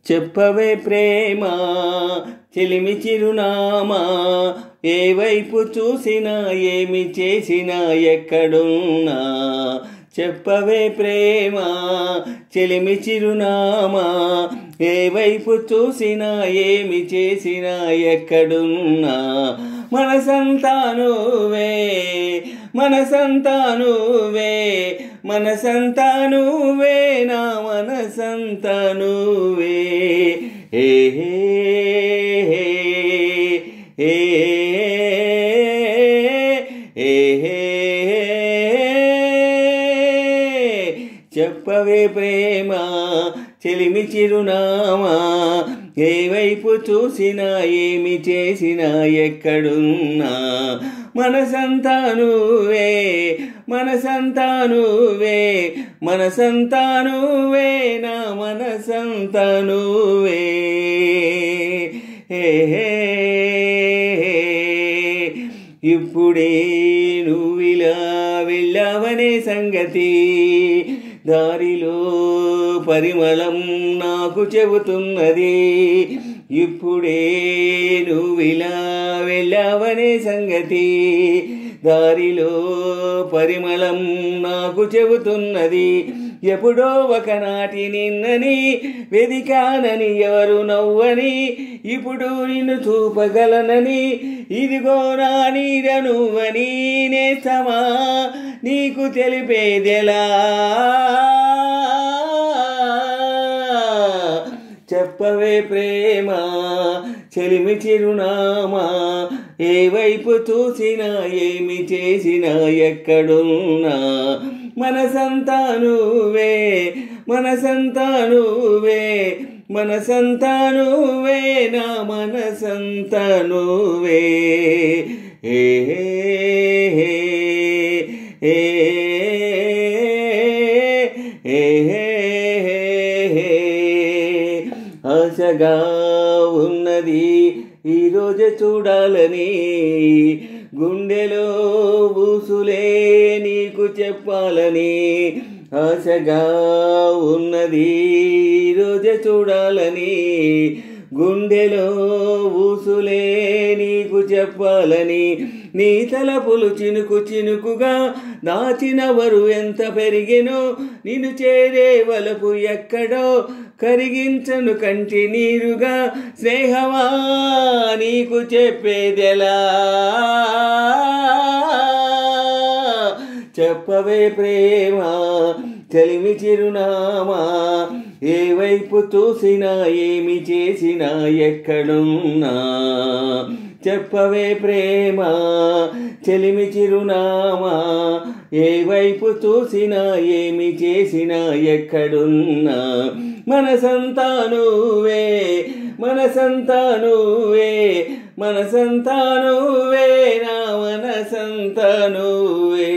చెప్పవే ప్రేమ చెలిమి చిరునామా, ఏ వైపు చూసినా ఏమి చేసినా ఎక్కడున్నా. చెప్పవే ప్రేమ చెలిమి చిరునామా, ఏ వైపు చూసినా ఏమి చేసినా ఎక్కడున్నా. మనసంతా నువ్వే మనసంతా నువ్వే మనసంతా నువ్వే నా మనసంతా నువ్వే. ఏ చెప్పవే ప్రేమ చెలిమి చిరునామా, ఏ వైపు చూసినా ఏమి చేసినా ఎక్కడున్నా. మనసంతా నువ్వే మనసంతా నువ్వే మనసంతా నువ్వే నా మనసంతా నువ్వే. ఇప్పుడే నువ్విలా వెళ్ళావనే సంగతి దారిలో పరిమళం నాకు చెబుతున్నది. ఇప్పుడే నువ్విలా వెళ్ళావనే సంగతి దారిలో పరిమళం నాకు చెబుతున్నది. ఎప్పుడో ఒకనాటి నిన్నని వెదికానని ఎవరు నవ్వని, ఇప్పుడు నిన్ను చూపగలనని ఇదిగో నా నీడ నువ్వని. నేస్తమా నీకు తెలిపేదెలా, చెప్పవే ప్రేమ చెలిమి చిరునామా, ఏ వైపు చూసినా ఏమి చేసినా ఎక్కడున్నా. మనసంతా నువ్వే మనసంతా నువ్వే మనసంతా నువ్వే నా మనసంతా నువ్వే. ఆశగా ఉన్నది ఈరోజు చూడాలని, గుండెలో ఊసులే నీకు చెప్పాలని. ఆశగా ఉన్నది ఈరోజు చూడాలని, గుండెలో ఊసులే నీకు చెప్పాలని. నీ తలపులు చినుకు చినుకుగా దాచినవరు ఎంత పెరిగెనో, నిన్ను చేరే వలపు ఎక్కడో కరిగించను కంటి నీరుగా. స్నేహమా నీకు చెప్పేదెలా, చెప్పవే ప్రేమ చెలిమి చిరునామా, ఏ వైపు చూసినా ఏమి చేసినా ఎక్కడున్నా. చెప్పవే ప్రేమ చెలిమి చిరునామా, ఏ వైపు చూసినా ఏమి చేసినా ఎక్కడున్నా. మనసంతా నువ్వే మనసంతా నువ్వే మనసంతా నువ్వే నా మనసంతా నువ్వే.